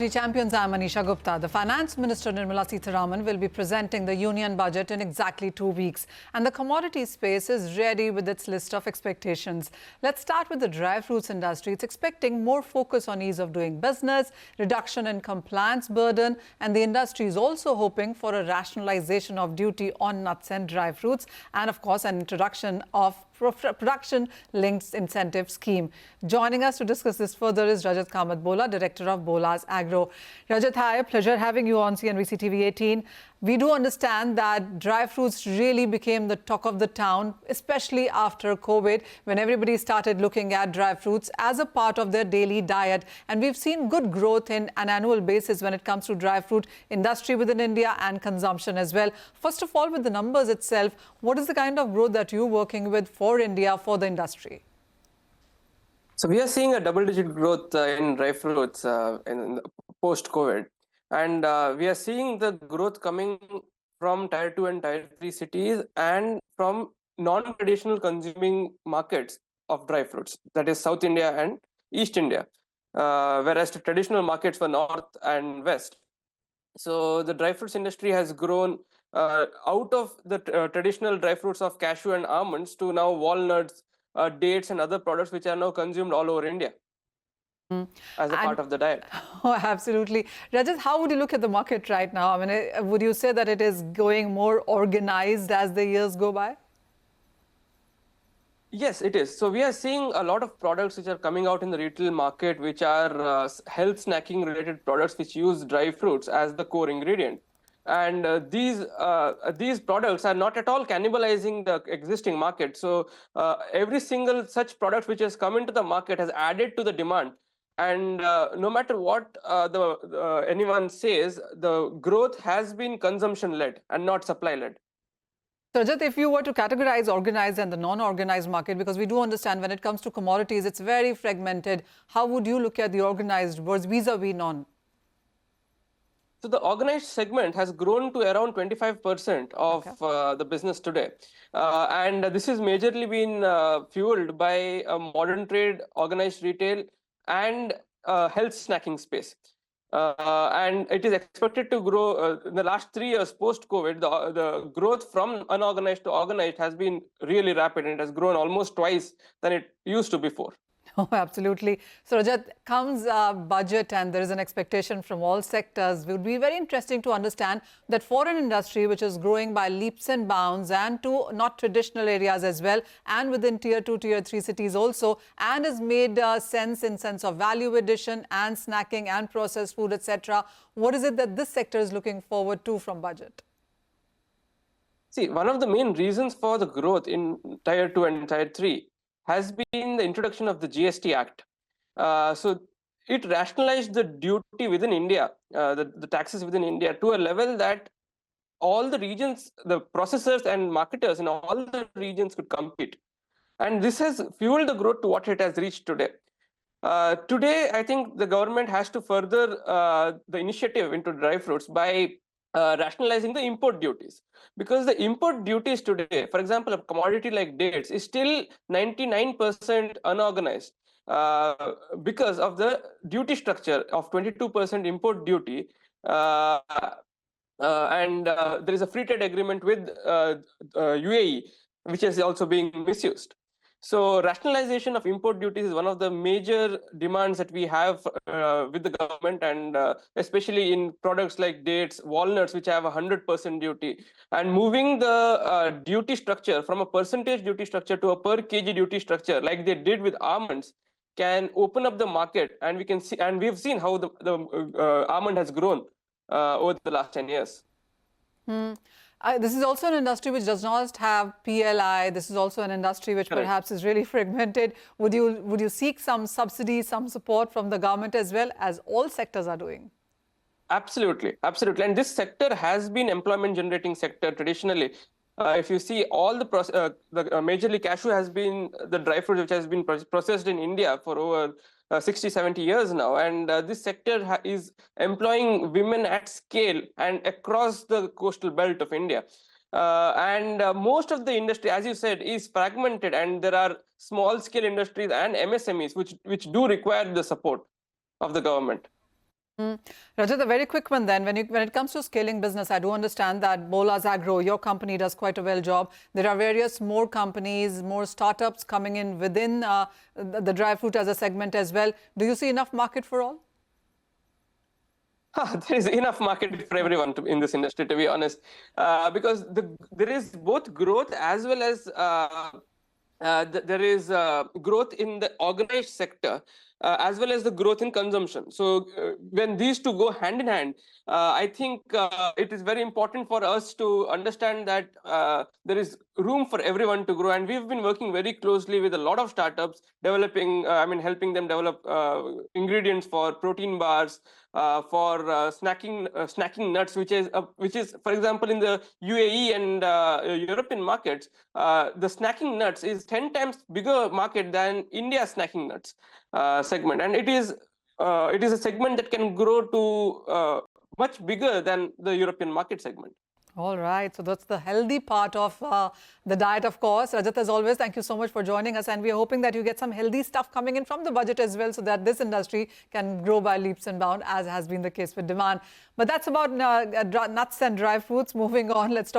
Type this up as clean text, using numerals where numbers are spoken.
Three champions, I'm Manisha Gupta. The Finance Minister Nirmala Sitharaman will be presenting the Union Budget in exactly 2 weeks. And the commodity space is ready with its list of expectations. Let's start with the dry fruits industry. It's expecting more focus on ease of doing business, reduction in compliance burden, and the industry is also hoping for a rationalization of duty on nuts and dry fruits, and of course an introduction of production-linked incentive scheme. Joining us to discuss this further is Rajat Kamath Bola, Director of Bola's Agro. Rajat, hi, pleasure having you on CNBC TV 18. We do understand that dry fruits really became the talk of the town, especially after COVID, when everybody started looking at dry fruits as a part of their daily diet. And we've seen good growth in an annual basis when it comes to dry fruit industry within India and consumption as well. First of all, with the numbers itself, what is the kind of growth that you're working with for India, for the industry? So we are seeing a double-digit growth in dry fruits in post-COVID. And we are seeing the growth coming from Tier 2 and Tier 3 cities and from non-traditional consuming markets of dry fruits, that is South India and East India, whereas the traditional markets were North and West. So the dry fruits industry has grown out of the traditional dry fruits of cashew and almonds to now walnuts, dates and other products which are now consumed all over India as a part of the diet. Oh, absolutely. Rajat, how would you look at the market right now? I mean, would you say that it is going more organized as the years go by? Yes, it is. So we are seeing a lot of products which are coming out in the retail market, which are health snacking related products which use dry fruits as the core ingredient. And these products are not at all cannibalizing the existing market. So every single such product which has come into the market has added to the demand. And no matter what anyone says, the growth has been consumption-led and not supply-led. So, Rajat, if you were to categorize organized and the non-organized market, because we do understand when it comes to commodities, it's very fragmented. How would you look at the organized vis-a-vis non? So the organized segment has grown to around 25% of the business today. And this has majorly been fueled by modern trade, organized retail, and health snacking space. And it is expected to grow in the last 3 years post-COVID. The growth from unorganized to organized has been really rapid, and it has grown almost twice than it used to before. Oh, absolutely. So, Rajat, comes budget and there is an expectation from all sectors. It would be very interesting to understand that for an industry which is growing by leaps and bounds and to not traditional areas as well, and within Tier 2, Tier 3 cities also, and has made sense in sense of value addition and snacking and processed food, etc. What is it that this sector is looking forward to from budget? See, one of the main reasons for the growth in Tier 2 and Tier 3 has been the introduction of the GST Act. So it rationalized the duty within India, the taxes within India, to a level that all the regions, the processors and marketers in all the regions could compete. And this has fueled the growth to what it has reached today. Today, I think the government has to further the initiative into dry fruits by rationalizing the import duties, because the import duties today, for example, a commodity like dates is still 99% unorganized because of the duty structure of 22% import duty, and there is a free trade agreement with UAE, which is also being misused. So rationalization of import duties is one of the major demands that we have with the government, and especially in products like dates, walnuts, which have 100% duty. And moving the duty structure from a percentage duty structure to a per kg duty structure, like they did with almonds, can open up the market. And we can see, and we've seen how the almond has grown over the last 10 years. This is also an industry which does not have PLI. This is also an industry which perhaps is really fragmented. Would you seek some subsidy, some support from the government as well, as all sectors are doing? Absolutely, absolutely. And this sector has been employment generating sector traditionally. If you see, all the majorly cashew has been the dry fruit which has been processed in India for over 60, 70 years now. And this sector is employing women at scale and across the coastal belt of India. And most of the industry, as you said, is fragmented, and there are small scale industries and MSMEs which do require the support of the government. Rajat, a very quick one then. When it comes to scaling business, I do understand that Bolas Agro, your company, does quite a well job. There are various more companies, more startups coming in within the dry fruit as a segment as well. Do you see enough market for all? There is enough market for everyone in this industry, to be honest, because there is both growth as well as there is growth in the organized sector as well as the growth in consumption. So when these two go hand in hand, I think it is very important for us to understand that there is room for everyone to grow. And we've been working very closely with a lot of startups, developing, helping them develop ingredients for protein bars, for snacking nuts, which is, for example, in the UAE and European markets, the snacking nuts is 10 times bigger market than India's snacking nuts segment, and it is a segment that can grow to much bigger than the European market segment. All right. So that's the healthy part of the diet, of course. Rajat, as always, thank you so much for joining us. And we are hoping that you get some healthy stuff coming in from the budget as well, so that this industry can grow by leaps and bounds, as has been the case with demand. But that's about nuts and dry fruits. Moving on, let's talk